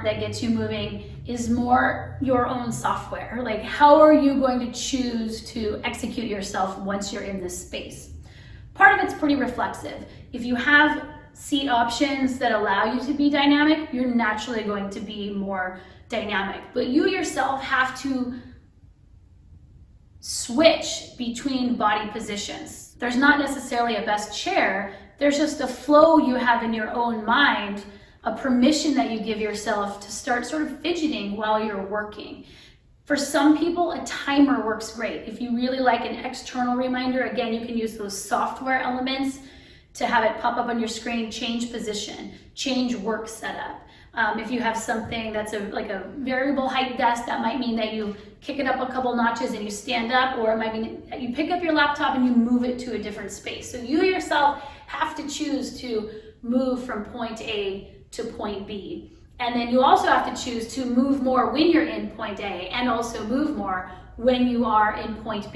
that gets you moving is more your own software. Like, how are you going to choose to execute yourself once you're in this space? Part of it's pretty reflexive. If you have seat options that allow you to be dynamic, you're naturally going to be more dynamic. But you yourself have to switch between body positions. There's not necessarily a best chair, there's just a flow you have in your own mind, a permission that you give yourself to start sort of fidgeting while you're working. For some people, a timer works great. If you really like an external reminder, again, you can use those software elements to have it pop up on your screen, change position, change work setup. If you have something that's like a variable height desk, that might mean that you kick it up a couple notches and you stand up, or it might mean that you pick up your laptop and you move it to a different space. So you yourself have to choose to move from point A to point B. And then you also have to choose to move more when you're in point A and also move more when you are in point B.